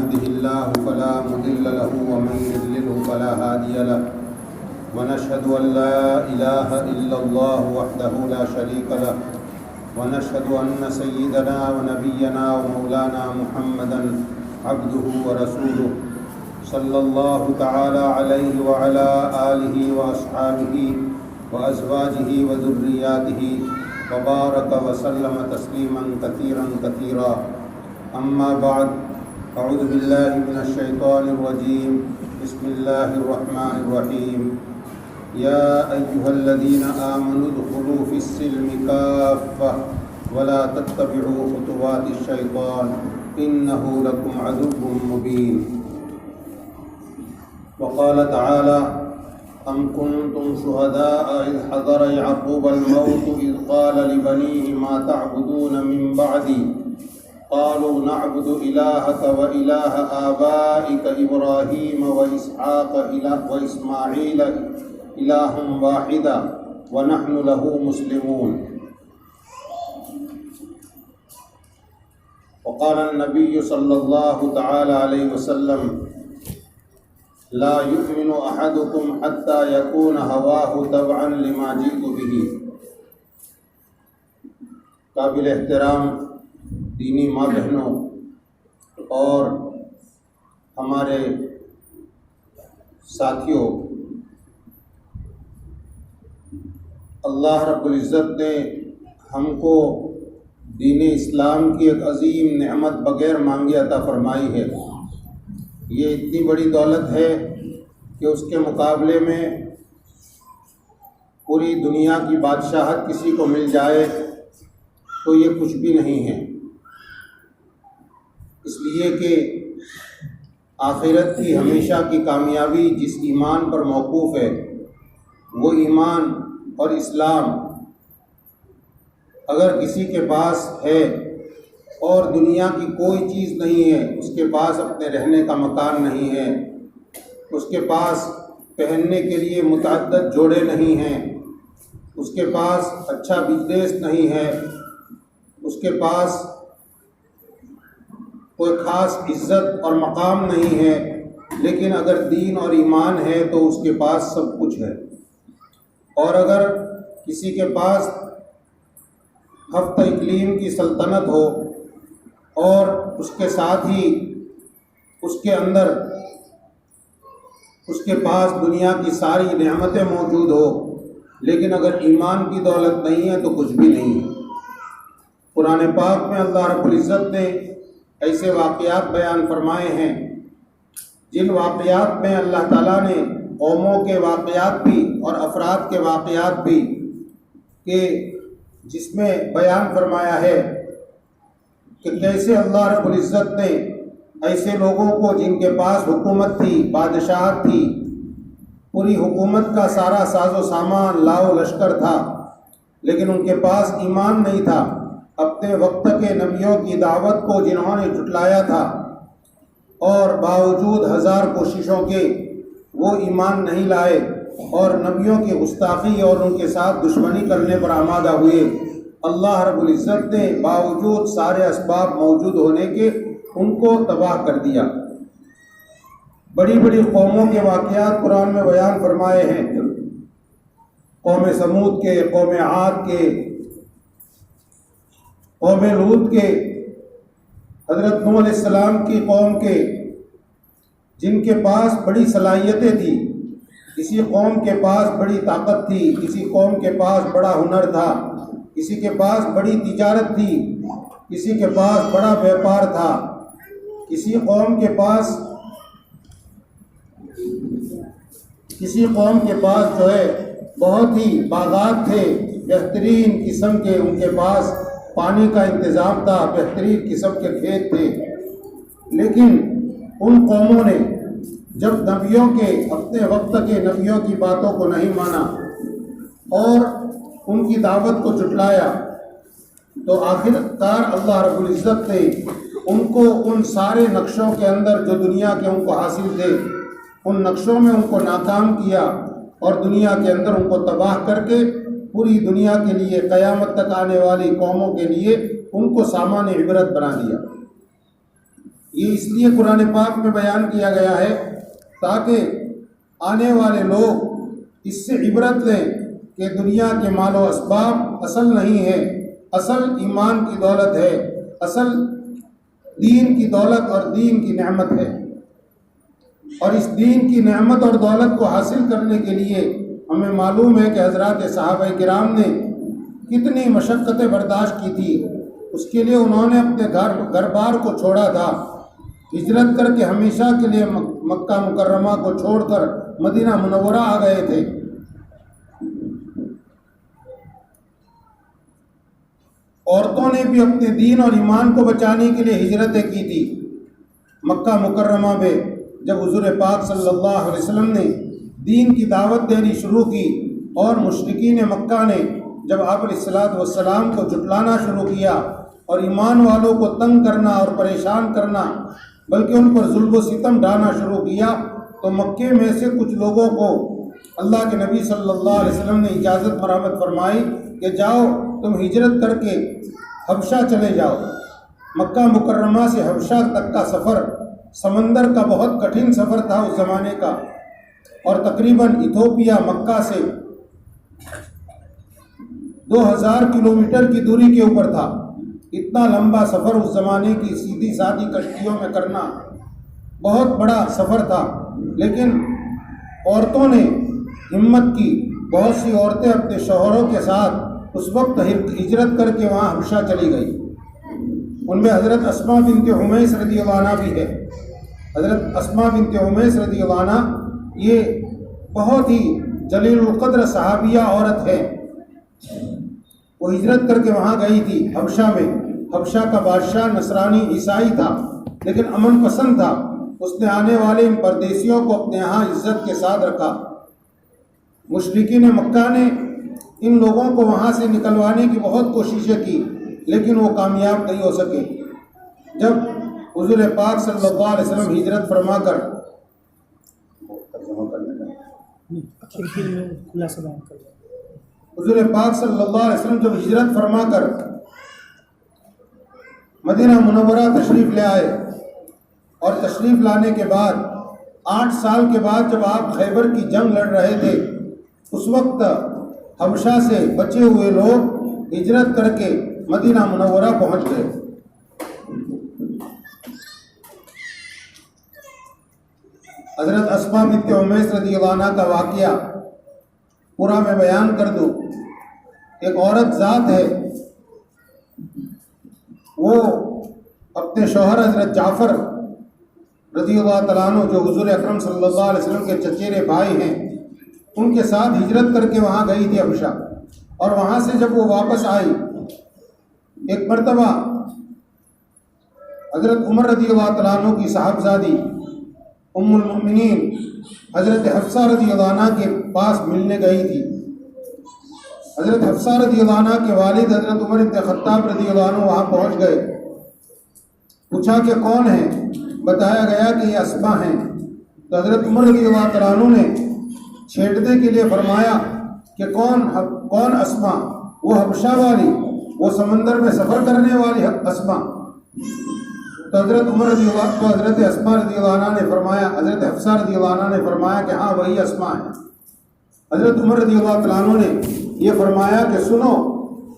يهده الله فلا مضل له ومن يضلله فلا هادي له ونشهد أن لا إله إلا الله وحده لا شريك له ونشهد أن سيدنا ونبينا ومولانا محمدا عبده ورسوله صلى الله تعالى عليه وعلى آله وأصحابه وأزواجه وذرياته وبارك وسلم تسليما كثيرا كثيرا أما بعد أعوذ بالله من الشيطان الرجيم بسم الله الرحمن الرحيم يا أيها الذين آمنوا ادخلوا في السلم كافة ولا تتبعوا خطوات الشيطان إنه لكم عدو مبين وقال تعالى أم كنتم شهداء إذ حضر يعقوب الموت إذ قال لبنيه ما تعبدون من بعدي قالوا نعبد إلهك وإله آبائك إبراهيم وإسحاق وإسماعيل إله واحدا ونحن له مسلمون وقال النبي صلى الله تعالى عليه وسلم لا يؤمن أحدكم حتى يكون هواه تبعا لما جئت به. قابل احترام دینی ماں بہنوں اور ہمارے ساتھیوں، اللہ رب العزت نے ہم کو دین اسلام کی ایک عظیم نعمت بغیر مانگے عطا فرمائی ہے. یہ اتنی بڑی دولت ہے کہ اس کے مقابلے میں پوری دنیا کی بادشاہت کسی کو مل جائے تو یہ کچھ بھی نہیں ہے، اس لیے کہ آخرت کی ہمیشہ کی کامیابی جس ایمان پر موقوف ہے وہ ایمان اور اسلام اگر کسی کے پاس ہے اور دنیا کی کوئی چیز نہیں ہے، اس کے پاس اپنے رہنے کا مکان نہیں ہے، اس کے پاس پہننے کے لیے متعدد جوڑے نہیں ہیں، اس کے پاس اچھا بزنس نہیں ہے، اس کے پاس کوئی خاص عزت اور مقام نہیں ہے، لیکن اگر دین اور ایمان ہے تو اس کے پاس سب کچھ ہے. اور اگر کسی کے پاس ہفت اقلیم کی سلطنت ہو اور اس کے ساتھ ہی اس کے اندر اس کے پاس دنیا کی ساری نعمتیں موجود ہو، لیکن اگر ایمان کی دولت نہیں ہے تو کچھ بھی نہیں ہے. قرآن پاک میں اللہ رب العزت نے ایسے واقعات بیان فرمائے ہیں جن واقعات میں اللہ تعالیٰ نے قوموں کے واقعات بھی اور افراد کے واقعات بھی کہ جس میں بیان فرمایا ہے کہ کیسے اللہ رب العزت نے ایسے لوگوں کو جن کے پاس حکومت تھی، بادشاہت تھی، پوری حکومت کا سارا ساز و سامان لاؤ لشکر تھا، لیکن ان کے پاس ایمان نہیں تھا. اپنے وقت کے نبیوں کی دعوت کو جنہوں نے جھٹلایا تھا اور باوجود ہزار کوششوں کے وہ ایمان نہیں لائے اور نبیوں کی گستاخی اور ان کے ساتھ دشمنی کرنے پر آمادہ ہوئے، اللہ رب العزت نے باوجود سارے اسباب موجود ہونے کے ان کو تباہ کر دیا. بڑی بڑی قوموں کے واقعات قرآن میں بیان فرمائے ہیں، قوم سمود کے، قوم عاد کے، قوم لوط کے، حضرت نوح علیہ السلام کی قوم کے، جن کے پاس بڑی صلاحیتیں تھیں. کسی قوم کے پاس بڑی طاقت تھی، کسی قوم کے پاس بڑا ہنر تھا، کسی کے پاس بڑی تجارت تھی، کسی کے پاس بڑا بیپار تھا، کسی قوم کے پاس جو ہے بہت ہی باغات تھے، بہترین قسم کے ان کے پاس پانی کا انتظام تھا، بہترین قسم کے کھیت تھے. لیکن ان قوموں نے جب نبیوں کے اپنے وقت کے نبیوں کی باتوں کو نہیں مانا اور ان کی دعوت کو جھٹلایا تو آخر کار اللہ رب العزت نے ان کو ان سارے نقشوں کے اندر جو دنیا کے ان کو حاصل تھے ان نقشوں میں ان کو ناکام کیا اور دنیا کے اندر ان کو تباہ کر کے پوری دنیا کے لیے قیامت تک آنے والی قوموں کے لیے ان کو سامان عبرت بنا دیا. یہ اس لیے قرآن پاک میں بیان کیا گیا ہے تاکہ آنے والے لوگ اس سے عبرت لیں کہ دنیا کے مال و اسباب اصل نہیں ہے، اصل ایمان کی دولت ہے، اصل دین کی دولت اور دین کی نعمت ہے۔ اور اس دین کی نعمت اور دولت کو حاصل کرنے کے لیے ہمیں معلوم ہے کہ حضرات صحابہ کرام نے کتنی مشقتیں برداشت کی تھی۔ اس کے لیے انہوں نے اپنے گھر بار کو چھوڑا تھا، ہجرت کر کے ہمیشہ کے لیے مکہ مکرمہ کو چھوڑ کر مدینہ منورہ آ گئے تھے۔ عورتوں نے بھی اپنے دین اور ایمان کو بچانے کے لیے ہجرتیں کی تھی۔ مکہ مکرمہ میں جب حضور پاک صلی اللہ علیہ وسلم نے دین کی دعوت دینی شروع کی اور مشرکین مکہ نے جب آپ علیہ الصلوۃ والسلام کو جھٹلانا شروع کیا اور ایمان والوں کو تنگ کرنا اور پریشان کرنا بلکہ ان پر ظلم و ستم ڈھانا شروع کیا، تو مکے میں سے کچھ لوگوں کو اللہ کے نبی صلی اللہ علیہ وسلم نے اجازت مرحمت فرمائی کہ جاؤ تم ہجرت کر کے حبشہ چلے جاؤ۔ مکہ مکرمہ سے حبشہ تک کا سفر سمندر کا بہت کٹھن سفر تھا اس زمانے کا، اور تقریباً ایتھوپیا مکہ سے 2000 کلومیٹر کی دوری کے اوپر تھا۔ اتنا لمبا سفر اس زمانے کی سیدھی سادھی کشتیوں میں کرنا بہت بڑا سفر تھا، لیکن عورتوں نے ہمت کی۔ بہت سی عورتیں اپنے شوہروں کے ساتھ اس وقت ہجرت کر کے وہاں حبشہ چلی گئی۔ ان میں حضرت اسماء بنت عمیس رضی اللہ عنہ بھی ہے۔ حضرت اسماء بنت عمیس رضی اللہ عنہ یہ بہت ہی جلیل القدر صحابیہ عورت ہے۔ وہ ہجرت کر کے وہاں گئی تھی حبشہ میں۔ حبشہ کا بادشاہ نصرانی عیسائی تھا لیکن امن پسند تھا۔ اس نے آنے والے ان پردیسیوں کو اپنے یہاں عزت کے ساتھ رکھا۔ مشرکین مکہ نے ان لوگوں کو وہاں سے نکلوانے کی بہت کوششیں کی لیکن وہ کامیاب نہیں ہو سکے۔ جب حضور پاک صلی اللہ علیہ وسلم ہجرت فرما کر حضور پاک صلی اللہ علیہ وسلم جب ہجرت فرما کر مدینہ منورہ تشریف لے آئے، اور تشریف لانے کے بعد 8 سال کے بعد جب آپ خیبر کی جنگ لڑ رہے تھے، اس وقت حبشہ سے بچے ہوئے لوگ ہجرت کر کے مدینہ منورہ پہنچ گئے۔ حضرت اسماء بنت عمیس رضی اللہ عنہ کا واقعہ پورا میں بیان کر دوں۔ ایک عورت ذات ہے، وہ اپنے شوہر حضرت جعفر رضی اللہ تعالیٰ عنہ جو حضور اکرم صلی اللہ علیہ وسلم کے چچیرے بھائی ہیں، ان کے ساتھ ہجرت کر کے وہاں گئی تھی حبشہ، اور وہاں سے جب وہ واپس آئی، ایک مرتبہ حضرت عمر رضی اللہ تعالیٰ عنہ کی صاحبزادی ام المؤمنین حضرت حفصہ رضی اللہ عنہ کے پاس ملنے گئی تھی۔ حضرت حفصہ رضی اللہ عنہ کے والد حضرت عمر بن خطاب رضی اللہ عنہ وہاں پہنچ گئے۔ پوچھا کہ کون ہے؟ بتایا گیا کہ یہ اسماء ہیں۔ تو حضرت عمر رضی اللہ تعالیٰ عنہ نے چھیڑنے کے لیے فرمایا کہ کون اسماء؟ وہ حبشہ والی، وہ سمندر میں سفر کرنے والی اسماء۔ تو حضرت اسماء رضی اللہ عنہ نے فرمایا، حضرت حفصہ رضی اللہ عنہ نے فرمایا کہ ہاں وہی اسماء ہے۔ حضرت عمر رضی اللہ تعالیٰ عنہ نے یہ فرمایا کہ سنو،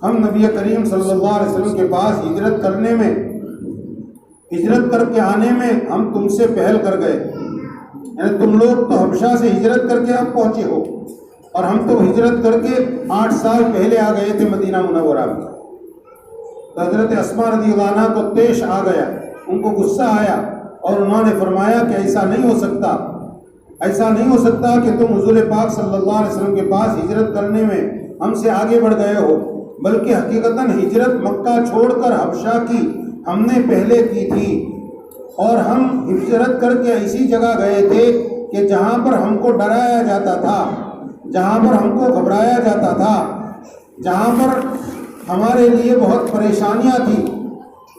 ہم نبی کریم صلی اللہ علیہ وسلم کے پاس ہجرت کر کے آنے میں ہم تم سے پہل کر گئے، یعنی تم لوگ تو حبشہ سے ہجرت کر کے اب پہنچے ہو، اور ہم تو ہجرت کر کے 8 سال پہلے آ گئے تھے مدینہ منورہ میں۔ تو حضرت اسماء رضی اللہ عنہ کو طیش آ گیا، ان کو غصہ آیا، اور انہوں نے فرمایا کہ ایسا نہیں ہو سکتا کہ تم حضور پاک صلی اللہ علیہ وسلم کے پاس ہجرت کرنے میں ہم سے آگے بڑھ گئے ہو، بلکہ حقیقتاً ہجرت مکہ چھوڑ کر حبشہ کی ہم نے پہلے کی تھی، اور ہم ہجرت کر کے ایسی جگہ گئے تھے کہ جہاں پر ہم کو ڈرایا جاتا تھا، جہاں پر ہم کو گھبرایا جاتا تھا، جہاں پر ہمارے لیے بہت پریشانیاں تھیں،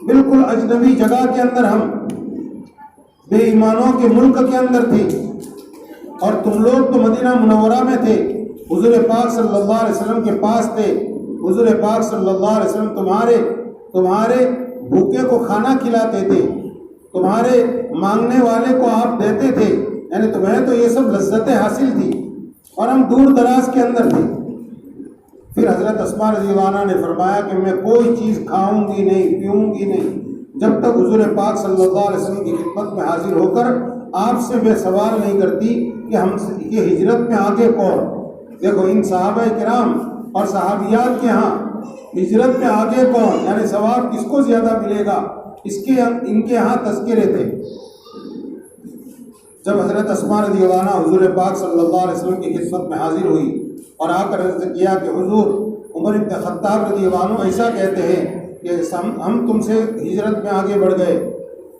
بالکل اجنبی جگہ کے اندر ہم بے ایمانوں کے ملک کے اندر تھے، اور تم لوگ تو مدینہ منورہ میں تھے، حضور پاک صلی اللہ علیہ وسلم کے پاس تھے، حضور پاک صلی اللہ علیہ وسلم تمہارے بھوکے کو کھانا کھلاتے تھے، تمہارے مانگنے والے کو آپ دیتے تھے، یعنی تمہیں تو یہ سب لذتیں حاصل تھی اور ہم دور دراز کے اندر تھے۔ پھر حضرت اسماء رضی اللہ عنہا نے فرمایا کہ میں کوئی چیز کھاؤں گی نہیں، پیوں گی نہیں جب تک حضور پاک صلی اللہ علیہ وسلم کی خدمت میں حاضر ہو کر آپ سے میں سوال نہیں کرتی کہ ہم یہ ہجرت میں آگے کون۔ دیکھو ان صحابہ کرام اور صحابیات کے ہاں ہجرت میں آگے کون، یعنی ثواب کس کو زیادہ ملے گا، ان کے ہاں تذکرے تھے۔ جب حضرت اسماء رضی اللہ عنہا حضور پاک صلی اللہ علیہ وسلم کی خدمت میں حاضر ہوئی اور آ کر عرض کیا کہ حضور عمر بن خطاب رضی اللہ عنہ ایسا کہتے ہیں کہ ہم تم سے ہجرت میں آگے بڑھ گئے۔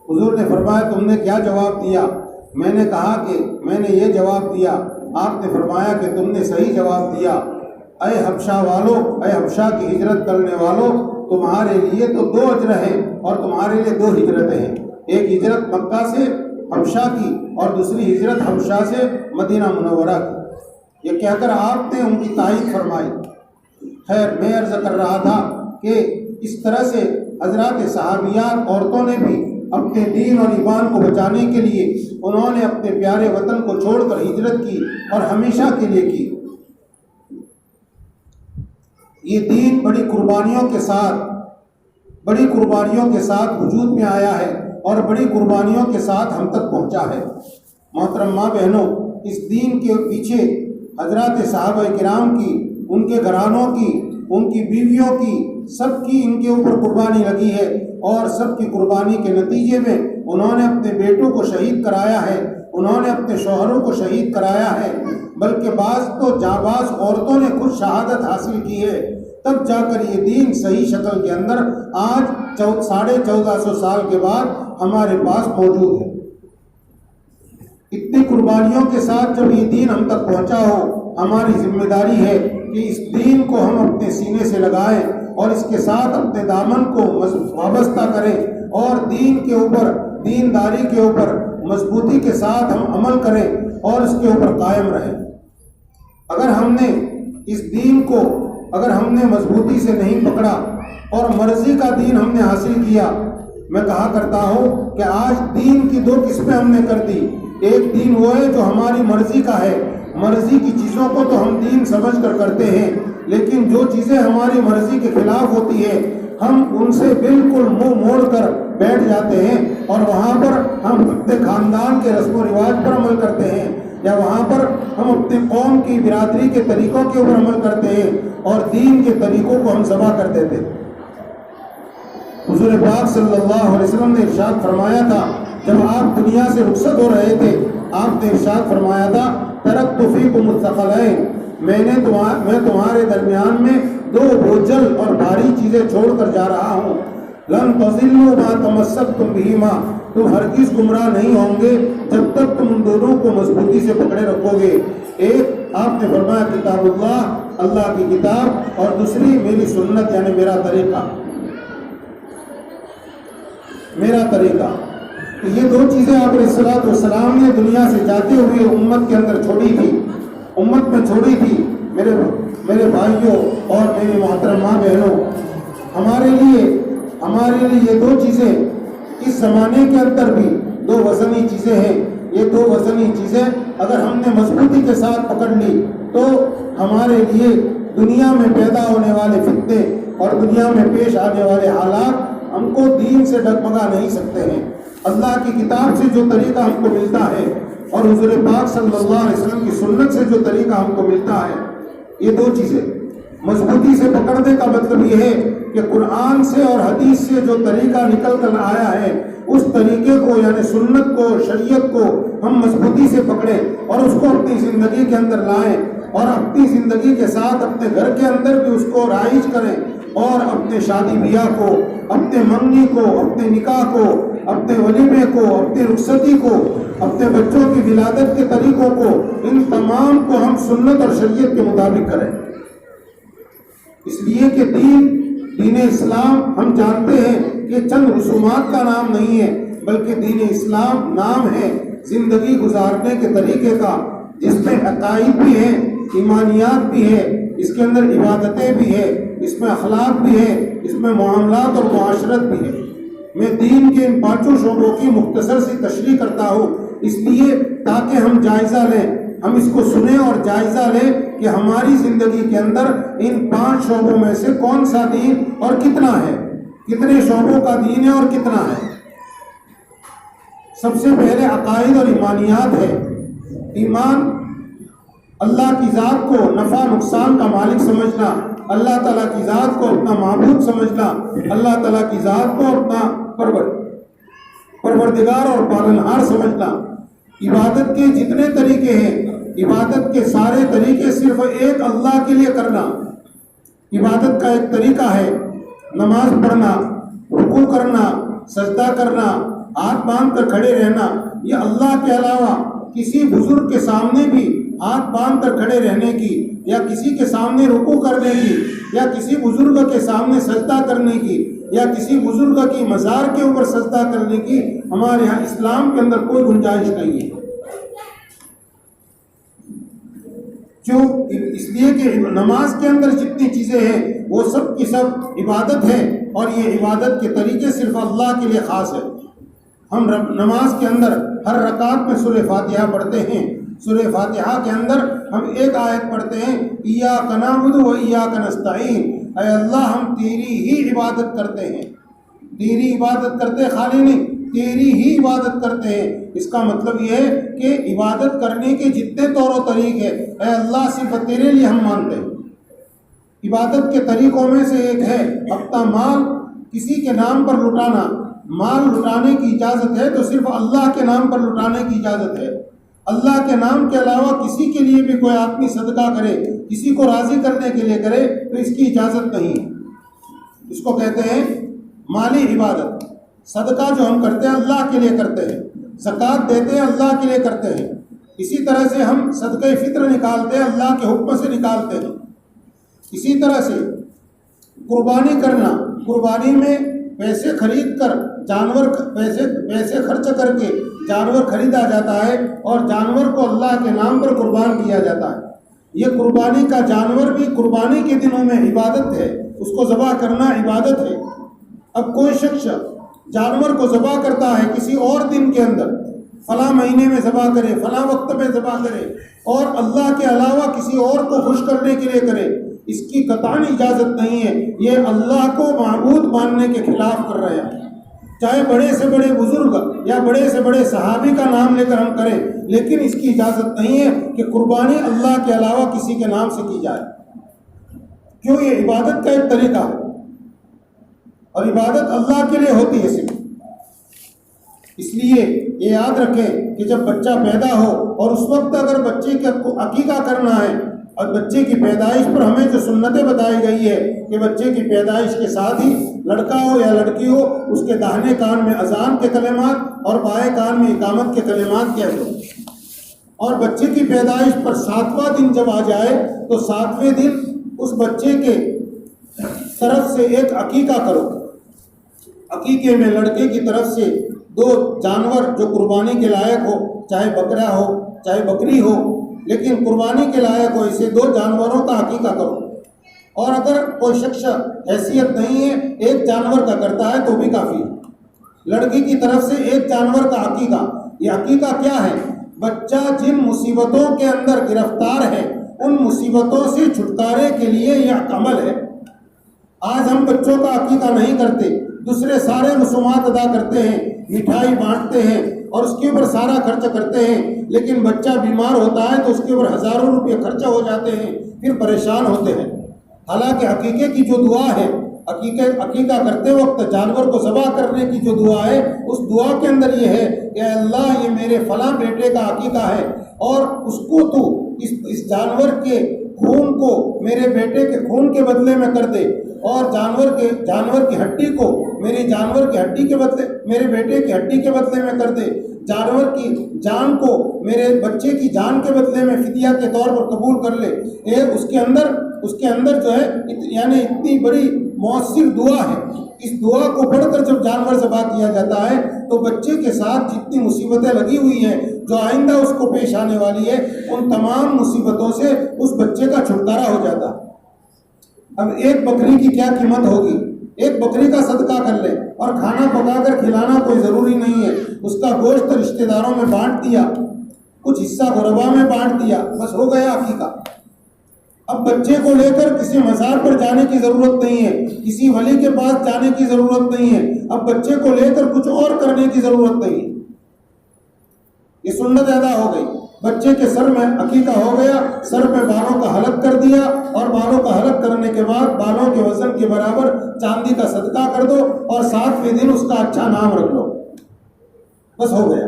حضور نے فرمایا تم نے کیا جواب دیا؟ میں نے کہا کہ میں نے یہ جواب دیا۔ آپ نے فرمایا کہ تم نے صحیح جواب دیا۔ اے حبشہ والو، اے حبشہ کی ہجرت کرنے والوں، تمہارے لیے تو 2 اجر ہیں اور تمہارے لیے 2 ہجرتیں ہیں، ایک ہجرت مکہ سے حبشہ کی اور دوسری ہجرت حبشہ سے مدینہ منورہ کی۔ یہ کہہ کر آپ نے ان کی تائید فرمائی۔ خیر میں عرض کر رہا تھا کہ اس طرح سے حضرات صحابیات عورتوں نے بھی اپنے دین اور ایمان کو بچانے کے لیے انہوں نے اپنے پیارے وطن کو چھوڑ کر ہجرت کی اور ہمیشہ کے لیے کی۔ یہ دین بڑی قربانیوں کے ساتھ وجود میں آیا ہے اور بڑی قربانیوں کے ساتھ ہم تک پہنچا ہے۔ محترم ماں بہنوں، اس دین کے پیچھے حضرات صحابہ کرام کی، ان کے گھرانوں کی، ان کی بیویوں کی، سب کی ان کے اوپر قربانی لگی ہے اور سب کی قربانی کے نتیجے میں انہوں نے اپنے بیٹوں کو شہید کرایا ہے، انہوں نے اپنے شوہروں کو شہید کرایا ہے، بلکہ بعض تو جانباز عورتوں نے خود شہادت حاصل کی ہے، تب جا کر یہ دین صحیح شکل کے اندر آج 1450 سال کے بعد ہمارے پاس موجود ہے۔ اتنی قربانیوں کے ساتھ جب یہ دین ہم تک پہنچا ہو، ہماری ذمہ داری ہے کہ اس دین کو ہم اپنے سینے سے لگائیں اور اس کے ساتھ اپنے دامن کو وابستہ کریں اور دین کے اوپر، دینداری کے اوپر مضبوطی کے ساتھ ہم عمل کریں اور اس کے اوپر قائم رہیں۔ اگر ہم نے اس دین کو مضبوطی سے نہیں پکڑا اور مرضی کا دین ہم نے حاصل کیا، میں کہا کرتا ہوں کہ آج دین کی 2 قسمیں ہم نے کر دی۔ ایک دین وہ ہے جو ہماری مرضی کا ہے، مرضی کی چیزوں کو تو ہم دین سمجھ کر کرتے ہیں، لیکن جو چیزیں ہماری مرضی کے خلاف ہوتی ہے ہم ان سے بالکل منہ موڑ کر بیٹھ جاتے ہیں اور وہاں پر ہم اپنے خاندان کے رسم و رواج پر عمل کرتے ہیں یا وہاں پر ہم اپنے قوم کی برادری کے طریقوں کے اوپر عمل کرتے ہیں اور دین کے طریقوں کو ہم ذبح کر دیتے ہیں۔ حضور پاک صلی اللہ علیہ وسلم نے ارشاد فرمایا تھا، جب آپ دنیا سے رخصت ہو رہے تھے، آپ نے ارشاد فرمایا تھا ترکت فیکم الثقلین، میں تمہارے درمیان میں 2 بوجھل اور بھاری چیزیں چھوڑ کر جا رہا ہوں، لن تضلوا ما تمسکتم بہما، تم ہرگز گمراہ نہیں ہوں گے جب تک تم ان دونوں کو مضبوطی سے پکڑے رکھو گے۔ ایک آپ نے فرمایا کتاب اللہ کی کتاب، اور دوسری میری سنت یعنی میرا طریقہ۔ تو یہ 2 چیزیں آپ علیہ الصلوۃ والسلام نے دنیا سے جاتے ہوئے امت کے اندر چھوڑی تھی۔ میرے بھائیوں اور میری محترم ماں بہنوں، ہمارے لیے یہ 2 چیزیں اس زمانے کے اندر بھی 2 وزنی چیزیں ہیں۔ یہ 2 وزنی چیزیں اگر ہم نے مضبوطی کے ساتھ پکڑ لی تو ہمارے لیے دنیا میں پیدا ہونے والے فتنے اور دنیا میں پیش آنے والے حالات ہم کو دین سے ڈگمگا نہیں سکتے ہیں۔ اللہ کی کتاب سے جو طریقہ ہم کو ملتا ہے اور حضور پاک صلی اللہ علیہ وسلم کی سنت سے جو طریقہ ہم کو ملتا ہے، یہ 2 چیزیں مضبوطی سے پکڑنے کا مطلب یہ ہے کہ قرآن سے اور حدیث سے جو طریقہ نکل کر آیا ہے اس طریقے کو یعنی سنت کو، شریعت کو ہم مضبوطی سے پکڑیں اور اس کو اپنی زندگی کے اندر لائیں اور اپنی زندگی کے ساتھ اپنے گھر کے اندر بھی اس کو رائج کریں اور اپنے شادی بیاہ کو، اپنے منگنی کو، اپنے نکاح کو، اپنے ولیمے کو، اپنی رخصتی کو، اپنے بچوں کی ولادت کے طریقوں کو، ان تمام کو ہم سنت اور شریعت کے مطابق کریں۔ اس لیے کہ دین اسلام ہم جانتے ہیں کہ چند رسومات کا نام نہیں ہے، بلکہ دین اسلام نام ہے زندگی گزارنے کے طریقے کا، جس میں عقائد بھی ہیں، ایمانیات بھی ہے، اس کے اندر عبادتیں بھی ہے، اس میں اخلاق بھی ہے، اس میں معاملات اور معاشرت بھی ہے۔ میں دین کے ان 5 شعبوں کی مختصر سی تشریح کرتا ہوں، اس لیے تاکہ ہم جائزہ لیں، ہم اس کو سنیں اور جائزہ لیں کہ ہماری زندگی کے اندر ان 5 شعبوں میں سے کون سا دین اور کتنا ہے، کتنے شعبوں کا دین ہے اور کتنا ہے۔ سب سے پہلے عقائد اور ایمانیات ہے۔ ایمان اللہ کی ذات کو نفع نقصان کا مالک سمجھنا، اللہ تعالیٰ کی ذات کو اپنا معبود سمجھنا، اللہ تعالیٰ کی ذات کو اپنا پروردگار اور پالنہار سمجھنا۔ عبادت کے جتنے طریقے ہیں، عبادت کے سارے طریقے صرف ایک اللہ کے لیے کرنا۔ عبادت کا ایک طریقہ ہے نماز پڑھنا، رکوع کرنا، سجدہ کرنا، ہاتھ باندھ کر کھڑے رہنا۔ یہ اللہ کے علاوہ کسی بزرگ کے سامنے بھی ہاتھ باندھ کر کھڑے رہنے کی، یا کسی کے سامنے رکوع کرنے کی، یا کسی بزرگ کے سامنے سجدہ کرنے کی، یا کسی بزرگ کی مزار کے اوپر سجدہ کرنے کی ہمارے ہاں اسلام کے اندر کوئی گنجائش نہیں ہے۔ کیوں؟ اس لیے کہ نماز کے اندر جتنی چیزیں ہیں وہ سب کی سب عبادت ہے، اور یہ عبادت کے طریقے صرف اللہ کے لیے خاص ہے۔ ہم نماز کے اندر ہر رکعت میں سورہ فاتحہ پڑھتے ہیں۔ سورہ فاتحہ کے اندر ہم ایک آیت پڑھتے ہیں، ایاک نعبد و ایاک نستعین، اے اللہ ہم تیری ہی عبادت کرتے ہیں، تیری عبادت کرتے خالی نہیں، تیری ہی عبادت کرتے ہیں۔ اس کا مطلب یہ ہے کہ عبادت کرنے کے جتنے طور و طریق ہے، اے اللہ صرف تیرے لیے ہم مانتے ہیں۔ عبادت کے طریقوں میں سے ایک ہے اپنا مال کسی کے نام پر لٹانا۔ مال لٹانے کی اجازت ہے تو صرف اللہ کے نام پر لٹانے کی اجازت ہے۔ اللہ کے نام کے علاوہ کسی کے لیے بھی کوئی آدمی صدقہ کرے، کسی کو راضی کرنے کے لیے کرے تو اس کی اجازت نہیں۔ اس کو کہتے ہیں مالی عبادت۔ صدقہ جو ہم کرتے ہیں اللہ کے لیے کرتے ہیں، زکوٰۃ دیتے ہیں اللہ کے لیے کرتے ہیں، اسی طرح سے ہم صدقہ فطر نکالتے ہیں اللہ کے حکم سے نکالتے ہیں۔ اسی طرح سے قربانی کرنا، قربانی میں پیسے خرید کر جانور، پیسے خرچ کر کے جانور خریدا جاتا ہے اور جانور کو اللہ کے نام پر قربان کیا جاتا ہے۔ یہ قربانی کا جانور بھی قربانی کے دنوں میں عبادت ہے، اس کو ذبح کرنا عبادت ہے۔ اب کوئی شخص جانور کو ذبح کرتا ہے کسی اور دن کے اندر، فلاں مہینے میں ذبح کرے، فلاں وقت میں ذبح کرے، اور اللہ کے علاوہ کسی اور کو خوش کرنے کے لیے کرے، اس کی قطعاً اجازت نہیں ہے۔ یہ اللہ کو معبود ماننے کے خلاف کر رہے ہیں۔ چاہے بڑے سے بڑے بزرگ یا بڑے سے بڑے صحابی کا نام لے کر ہم کریں، لیکن اس کی اجازت نہیں ہے کہ قربانی اللہ کے علاوہ کسی کے نام سے کی جائے۔ کیوں؟ یہ عبادت کا ایک طریقہ ہے اور عبادت اللہ کے لیے ہوتی ہے صرف۔ اس لیے یہ یاد رکھیں کہ جب بچہ پیدا ہو اور اس وقت اگر بچے کو عقیقہ کرنا ہے، اور بچے کی پیدائش پر ہمیں جو سنتیں بتائی گئی ہے کہ بچے کی پیدائش کے ساتھ ہی لڑکا ہو یا لڑکی ہو، اس کے داہنے کان میں اذان کے کلمات اور بائیں کان میں اقامت کے کلمات کہہ دو، اور بچے کی پیدائش پر 7واں دن جب آ جائے تو 7ویں دن اس بچے کے طرف سے ایک عقیقہ کرو۔ عقیقے میں لڑکے کی طرف سے 2 جانور جو قربانی کے لائق ہو، چاہے بکرا ہو چاہے بکری ہو، لیکن قربانی کے لائق ہو، اسے 2 جانوروں کا عقیقہ کرو۔ اور اگر کوئی شخص حیثیت نہیں ہے، 1 جانور کا کرتا ہے تو بھی کافی ہے۔ لڑکی کی طرف سے 1 جانور کا عقیقہ۔ یہ عقیقہ کیا ہے؟ بچہ جن مصیبتوں کے اندر گرفتار ہے ان مصیبتوں سے چھٹکارے کے لیے یہ عمل ہے۔ آج ہم بچوں کا عقیقہ نہیں کرتے، دوسرے سارے رسومات ادا کرتے ہیں، مٹھائی بانٹتے ہیں اور اس کے اوپر سارا خرچ کرتے ہیں، لیکن بچہ بیمار ہوتا ہے تو اس کے اوپر ہزاروں روپے خرچہ ہو جاتے ہیں، پھر پریشان ہوتے ہیں۔ حالانکہ عقیقے کی جو دعا ہے، عقیقہ کرتے وقت جانور کو ذبح کرنے کی جو دعا ہے، اس دعا کے اندر یہ ہے کہ اے اللہ یہ میرے فلاں بیٹے کا عقیقہ ہے، اور اس کو تو اس جانور کے خون کو میرے بیٹے کے خون کے بدلے میں کر دے، اور جانور کی ہڈی کو جانور کی ہڈی کے بدلے میرے بیٹے کی ہڈی کے بدلے میں کر دے، جانور کی جان کو میرے بچے کی جان کے بدلے میں فدیہ کے طور پر قبول کر لے۔ اس کے اندر جو ہے یعنی اتنی بڑی مؤثر دعا ہے۔ اس دعا کو پڑھ کر جب جانور ذبح کیا جاتا ہے تو بچے کے ساتھ جتنی مصیبتیں لگی ہوئی ہیں جو آئندہ اس کو پیش آنے والی ہے، ان تمام مصیبتوں سے اس بچے کا چھٹکارا ہو جاتا ہے۔ اب 1 بکری کی کیا قیمت ہوگی؟ ایک بکری کا صدقہ کر لے، اور کھانا پکا کر کھلانا کوئی ضروری نہیں ہے، اس کا گوشت رشتہ داروں میں بانٹ دیا، کچھ حصہ غربا میں بانٹ دیا، بس ہو گیا عقیقہ۔ اب بچے کو لے کر کسی مزار پر جانے کی ضرورت نہیں ہے، کسی ولی کے پاس جانے کی ضرورت نہیں ہے، اب بچے کو لے کر کچھ اور کرنے کی ضرورت نہیں ہے، یہ سنت ادا ہو گئی۔ بچے کے سر میں عقیقہ ہو گیا، سر میں بالوں کا حلق کر دیا، اور بالوں کا حلق کرنے کے بعد بالوں کے وزن کے برابر چاندی کا صدقہ کر دو، اور 7ویں دن اس کا اچھا نام رکھ لو، بس ہو گیا۔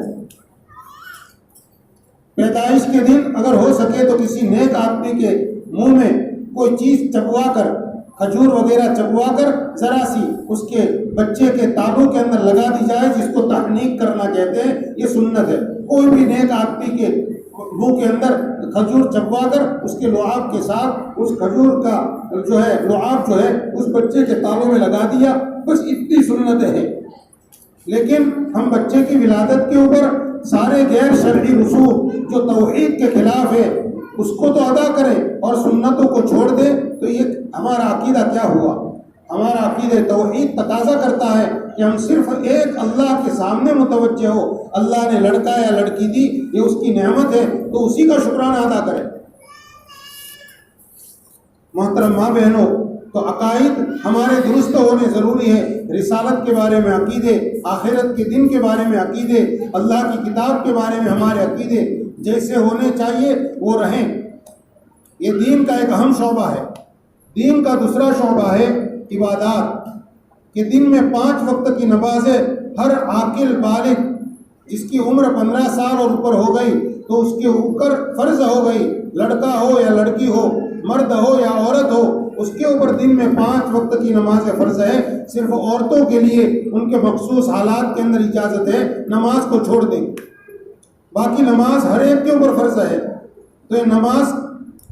پیدائش کے دن اگر ہو سکے تو کسی نیک آدمی کے منہ میں کوئی چیز چبوا کر، کھجور وغیرہ چبوا کر ذرا سی اس کے بچے کے تالو کے اندر لگا دی جائے، جس کو تحنیک کرنا کہتے ہیں، یہ سنت ہے۔ کوئی بھی نیک آدمی کے منہ کے اندر کھجور چبوا کر اس کے لعاب کے ساتھ اس کھجور کا لعاب اس بچے کے تالوں میں لگا دیا، بس اتنی سنتیں ہیں۔ لیکن ہم بچے کی ولادت کے اوپر سارے غیر شرعی رسوم جو توحید کے خلاف ہے اس کو تو ادا کریں اور سنتوں کو چھوڑ دیں، تو یہ ہمارا عقیدہ کیا ہوا؟ ہمارا عقیدہ توحید تقاضا کرتا ہے کہ ہم صرف ایک اللہ کے سامنے متوجہ ہو، اللہ نے لڑکا یا لڑکی دی، یہ اس کی نعمت ہے، تو اسی کا شکرانہ ادا کریں۔ محترم ماں بہنوں، تو عقائد ہمارے درست ہونے ضروری ہے۔ رسالت کے بارے میں عقیدے، آخرت کے دن کے بارے میں عقیدے، اللہ کی کتاب کے بارے میں ہمارے عقیدے جیسے ہونے چاہیے وہ رہیں۔ یہ دین کا ایک اہم شعبہ ہے۔ دین کا دوسرا شعبہ ہے عبادات، کہ دن میں 5 وقت کی نمازیں ہر عاقل بالغ جس کی عمر 15 سال اور اوپر ہو گئی تو اس کے اوپر فرض ہو گئی، لڑکا ہو یا لڑکی ہو، مرد ہو یا عورت ہو، اس کے اوپر دن میں 5 وقت کی نمازیں فرض ہے۔ صرف عورتوں کے لیے ان کے مخصوص حالات کے اندر اجازت ہے، نماز کو چھوڑ دیں، باقی نماز ہر ایک کے اوپر فرض ہے۔ تو یہ نماز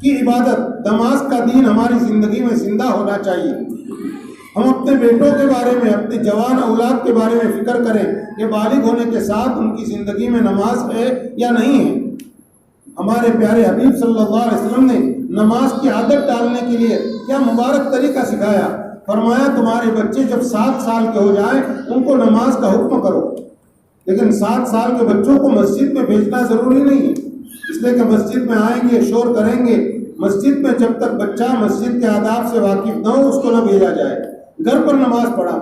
کی عبادت، نماز کا دین ہماری زندگی میں زندہ ہونا چاہیے۔ ہم اپنے بیٹوں کے بارے میں، اپنے جوان اولاد کے بارے میں فکر کریں کہ بالغ ہونے کے ساتھ ان کی زندگی میں نماز ہے یا نہیں ہے۔ ہمارے پیارے حبیب صلی اللہ علیہ وسلم نے نماز کی عادت ڈالنے کے لیے کیا مبارک طریقہ سکھایا۔ فرمایا تمہارے بچے جب 7 سال کے ہو جائیں ان کو نماز کا حکم کرو، لیکن 7 سال کے بچوں کو مسجد میں بھیجنا ضروری نہیں ہے، اس لیے کہ مسجد میں آئیں گے، شور کریں گے۔ مسجد میں جب تک بچہ مسجد کے آداب سے واقف نہ ہو اس کو نہ بھیجا جائے، گھر پر نماز پڑھا،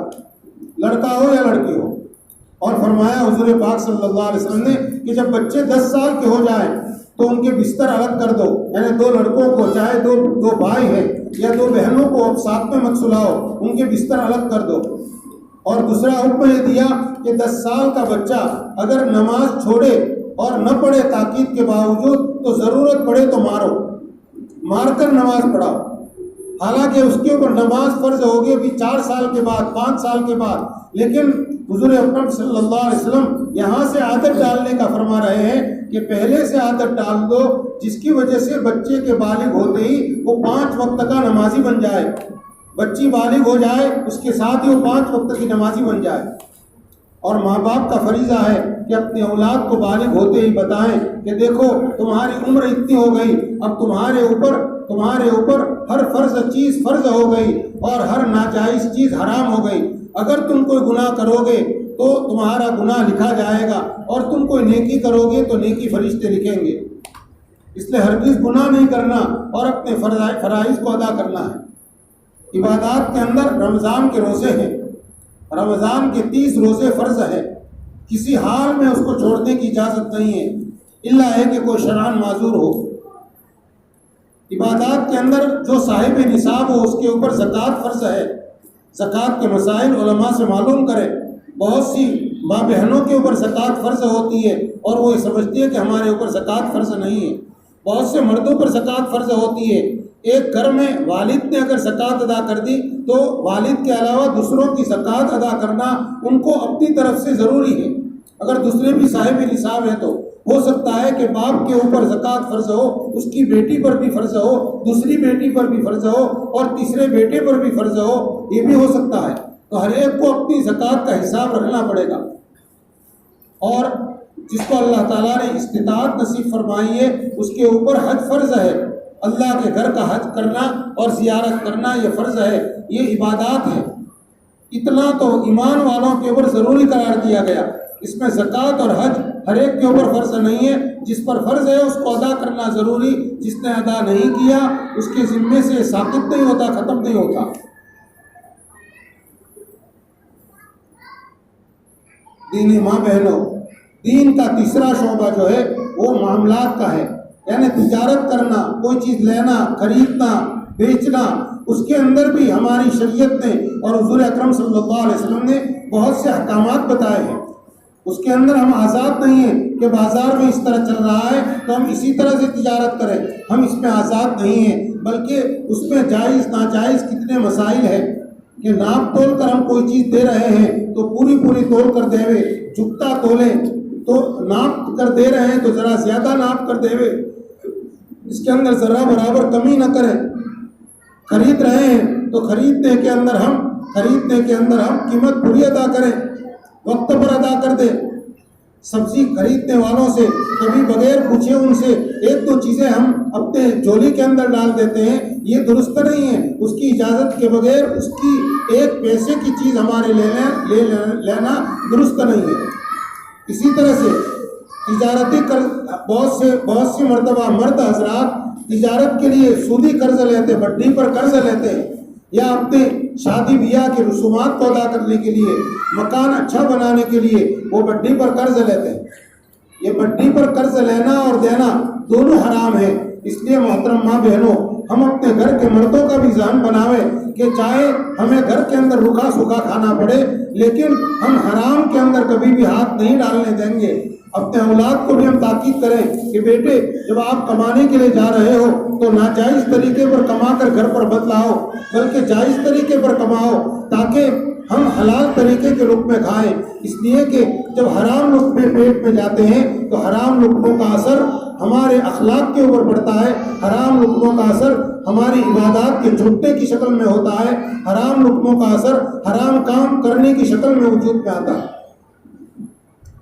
لڑکا ہو یا لڑکی ہو۔ اور فرمایا حضور پاک صلی اللہ علیہ وسلم نے کہ جب بچے 10 سال کے ہو جائیں تو ان کے بستر الگ کر دو، یعنی 2 لڑکوں کو، چاہے دو بھائی ہیں یا 2 بہنوں کو اب ساتھ میں مت سلاؤ، ان کے بستر الگ کر دو۔ اور دوسرا حکم یہ دیا کہ 10 سال کا بچہ اگر نماز چھوڑے اور نہ پڑھے تاکید کے باوجود تو ضرورت پڑے تو مار کر نماز پڑھاؤ۔ حالانکہ اس کے اوپر نماز فرض ہوگی ابھی 4 سال کے بعد، 5 سال کے بعد، لیکن حضور اکرم صلی اللہ علیہ وسلم یہاں سے عادت ڈالنے کا فرما رہے ہیں کہ پہلے سے عادت ڈال دو، جس کی وجہ سے بچے کے بالغ ہوتے ہی وہ 5 وقت کا نمازی بن جائے، بچی بالغ ہو جائے اس کے ساتھ ہی وہ 5 وقت کی نمازی بن جائے۔ اور ماں باپ کا فریضہ ہے کہ اپنے اولاد کو بالغ ہوتے ہی بتائیں کہ دیکھو تمہاری عمر اتنی ہو گئی، اب تمہارے اوپر ہر فرض چیز فرض ہو گئی اور ہر ناجائز چیز حرام ہو گئی۔ اگر تم کوئی گناہ کرو گے تو تمہارا گناہ لکھا جائے گا، اور تم کوئی نیکی کرو گے تو نیکی فرشتے لکھیں گے۔ اس لیے ہرگز گناہ نہیں کرنا اور اپنے فرائض کو ادا کرنا ہے۔ عبادات کے اندر رمضان کے روزے ہیں، رمضان کے 30 روزے فرض ہیں، کسی حال میں اس کو چھوڑنے کی اجازت نہیں ہے، الا ہے کہ کوئی شرعاً معذور ہو۔ عبادات کے اندر جو صاحب نصاب ہو اس کے اوپر زکوٰۃ فرض ہے۔ زکوٰۃ کے مسائل علماء سے معلوم کریں۔ بہت سی ماں بہنوں کے اوپر زکوٰۃ فرض ہوتی ہے اور وہ یہ سمجھتی ہے کہ ہمارے اوپر زکوٰۃ فرض نہیں ہے۔ بہت سے مردوں پر زکوٰۃ فرض ہوتی ہے۔ ایک گھر میں والد نے اگر زکوٰۃ ادا کر دی تو والد کے علاوہ دوسروں کی زکوٰۃ ادا کرنا ان کو اپنی طرف سے ضروری ہے۔ اگر دوسرے بھی صاحب نصاب ہے تو ہو سکتا ہے کہ باپ کے اوپر زکوٰۃ فرض ہو، اس کی بیٹی پر بھی فرض ہو، دوسری بیٹی پر بھی فرض ہو اور تیسرے بیٹے پر بھی فرض ہو، یہ بھی ہو سکتا ہے۔ تو ہر ایک کو اپنی زکوٰۃ کا حساب رکھنا پڑے گا۔ اور جس کو اللہ تعالیٰ نے استطاعت نصیب فرمائی ہے اس کے اوپر حج فرض ہے۔ اللہ کے گھر کا حج کرنا اور زیارت کرنا یہ فرض ہے، یہ عبادات ہے۔ اتنا تو ایمان والوں کے اوپر ضروری قرار دیا گیا. اس میں زکوٰۃ اور حج ہر ایک کے اوپر فرض نہیں ہے. جس پر فرض ہے اس کو ادا کرنا ضروری، جس نے ادا نہیں کیا اس کے ذمے سے ساقط نہیں ہوتا، ختم نہیں ہوتا. دینی ماں بہنوں، دین کا تیسرا شعبہ جو ہے وہ معاملات کا ہے، یعنی تجارت کرنا، کوئی چیز لینا، خریدنا، بیچنا. اس کے اندر بھی ہماری شریعت نے اور حضور اکرم صلی اللہ علیہ وسلم نے بہت سے احکامات بتائے ہیں. اس کے اندر ہم آزاد نہیں ہیں کہ بازار میں اس طرح چل رہا ہے تو ہم اسی طرح سے تجارت کریں. ہم اس میں آزاد نہیں ہیں، بلکہ اس میں جائز ناجائز کتنے مسائل ہیں کہ ناپ تول کر ہم کوئی چیز دے رہے ہیں تو پوری تول کر دے ہوئے، جھکتا تولیں تو ناپ کر دے رہے ہیں تو ذرا زیادہ ناپ کر دے ہوئے، اس کے اندر ذرا برابر کمی نہ کریں. خرید رہے ہیں تو خریدنے کے اندر ہم قیمت پوری ادا کریں، وقت پر ادا کر دیں. سبزی خریدنے والوں سے کبھی بغیر پوچھے ان سے ایک دو چیزیں ہم اپنے جولی کے اندر ڈال دیتے ہیں، یہ درست نہیں ہے. اس کی اجازت کے بغیر اس کی ایک پیسے کی چیز ہمارے لینا درست نہیں ہے. اسی طرح سے تجارتی قرض، بہت سی مرتبہ مرد حضرات تجارت کے لیے سودی قرض لیتے، بڈی پر قرض لیتے ہیں، یا اپنے شادی بیاہ کے رسومات کو ادا کرنے کے لیے، مکان اچھا بنانے کے لیے وہ بڈی پر قرض لیتے ہیں. یہ بڈی پر قرض لینا اور دینا دونوں حرام ہے. اس لیے محترم ماں بہنوں، ہم اپنے گھر کے مردوں کا بھی ذہن بناویں کہ چاہے ہمیں گھر کے اندر روکھا سوکھا کھانا پڑے لیکن ہم حرام کے اندر کبھی بھی ہاتھ نہیں ڈالنے دیں گے. اپنے اولاد کو بھی ہم تاکید کریں کہ بیٹے جب آپ کمانے کے لیے جا رہے ہو تو ناجائز طریقے پر کما کر گھر پر مت لاؤ، بلکہ جائز طریقے پر کماؤ تاکہ ہم حلال طریقے کے لقمے کھائیں. اس لیے کہ جب حرام لقمے پیٹ میں جاتے ہیں تو حرام لقموں کا اثر ہمارے اخلاق کے اوپر پڑتا ہے، حرام لقموں کا اثر ہماری عبادات کے چھوٹنے کی شکل میں ہوتا ہے، حرام لقموں کا اثر حرام کام کرنے کی شکل میں وجود میں آتا ہے.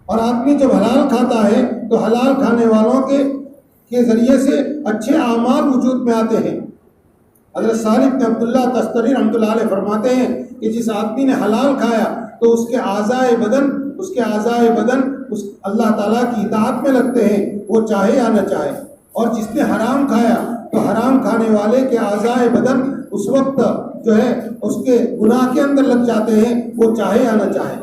اور آدمی جب حلال کھاتا ہے تو حلال کھانے والوں کے ذریعے سے اچھے اعمال وجود میں آتے ہیں. حضرت صالح بن عبداللہ تستری رحمۃ اللہ علیہ فرماتے ہیں کہ جس آدمی نے حلال کھایا تو اس کے اعضائے بدن اس اللہ تعالیٰ کی اطاعت میں لگتے ہیں، وہ چاہے یا نہ چاہے. اور جس نے حرام کھایا تو حرام کھانے والے کے اعضائے بدن اس وقت جو ہے اس کے گناہ کے اندر لگ جاتے ہیں، وہ چاہے یا نہ چاہے.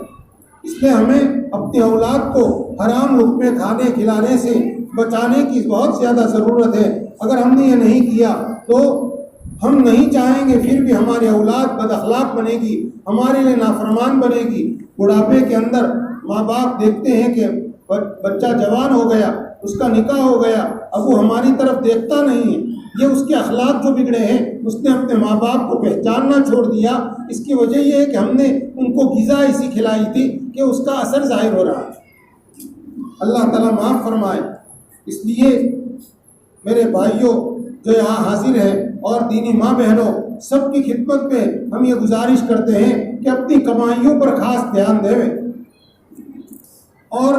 اس لیے ہمیں اپنی اولاد کو حرام لقمے کھانے کھلانے سے بچانے کی بہت زیادہ ضرورت ہے. اگر ہم نے یہ نہیں کیا تو ہم نہیں چاہیں گے پھر بھی ہماری اولاد بد اخلاق بنے گی، ہمارے لیے نافرمان بنے گی. بڑھاپے کے اندر ماں باپ دیکھتے ہیں کہ بچہ جوان ہو گیا، اس کا نکاح ہو گیا، اب وہ ہماری طرف دیکھتا نہیں ہے. یہ اس کے اخلاق جو بگڑے ہیں، اس نے اپنے ماں باپ کو پہچاننا چھوڑ دیا. اس کی وجہ یہ ہے کہ ہم نے ان کو غذا ایسی کھلائی تھی کہ اس کا اثر ظاہر ہو رہا ہے. اللہ تعالیٰ معاف فرمائے. اس لیے میرے بھائیوں جو یہاں حاضر ہیں اور دینی ماں بہنوں، سب کی خدمت میں ہم یہ گزارش کرتے ہیں کہ اپنی کمائیوں پر خاص دھیان دیں. اور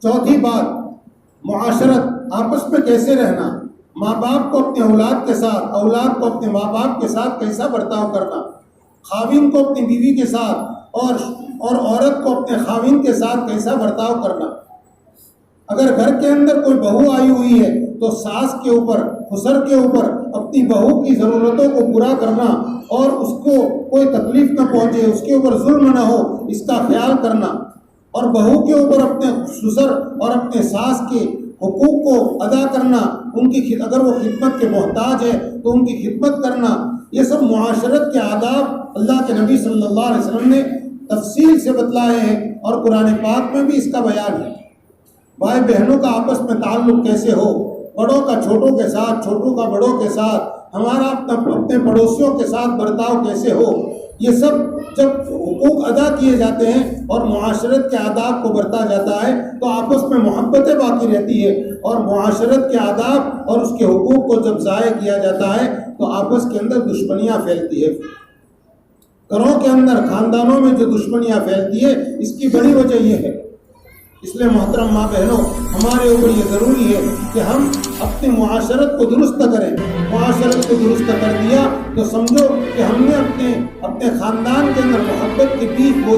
چوتھی بات، معاشرت، آپس میں کیسے رہنا. ماں باپ کو اپنے اولاد کے ساتھ، اولاد کو اپنے ماں باپ کے ساتھ کیسا برتاؤ کرنا، خاوند کو اپنی بیوی کے ساتھ اور عورت کو اپنے خاوند کے ساتھ کیسا برتاؤ کرنا. اگر گھر کے اندر کوئی بہو آئی ہوئی ہے تو ساس کے اوپر، خسر کے اوپر اپنی بہو کی ضرورتوں کو پورا کرنا اور اس کو کوئی تکلیف نہ پہنچے، اس کے اوپر ظلم نہ ہو، اس کا خیال کرنا. اور بہو کے اوپر اپنے سسر اور اپنے ساس کے حقوق کو ادا کرنا، ان کی اگر وہ خدمت کے محتاج ہے تو ان کی خدمت کرنا. یہ سب معاشرت کے آداب اللہ کے نبی صلی اللہ علیہ وسلم نے تفصیل سے بتلائے ہیں اور قرآن پاک میں بھی اس کا بیان ہے. بھائی بہنوں کا آپس میں تعلق کیسے ہو، بڑوں کا چھوٹوں کے ساتھ، چھوٹوں کا بڑوں کے ساتھ، ہمارا اپنے پڑوسیوں کے ساتھ برتاؤ کیسے ہو، یہ سب جب حقوق ادا کیے جاتے ہیں اور معاشرت کے آداب کو برتا جاتا ہے تو آپس میں محبتیں باقی رہتی ہے. اور معاشرت کے آداب اور اس کے حقوق کو جب ضائع کیا جاتا ہے تو آپس کے اندر دشمنیاں پھیلتی ہے. گھروں کے اندر، خاندانوں میں جو دشمنیاں پھیلتی ہے، اس کی بڑی وجہ یہ ہے. اس لیے محترم ماں بہنوں، ہمارے اوپر یہ ضروری ہے کہ ہم اپنی معاشرت کو درست کریں. معاشرت کو درست کر دیا تو سمجھو کہ ہم نے اپنے اپنے خاندان کے اندر محبت کے بیج بو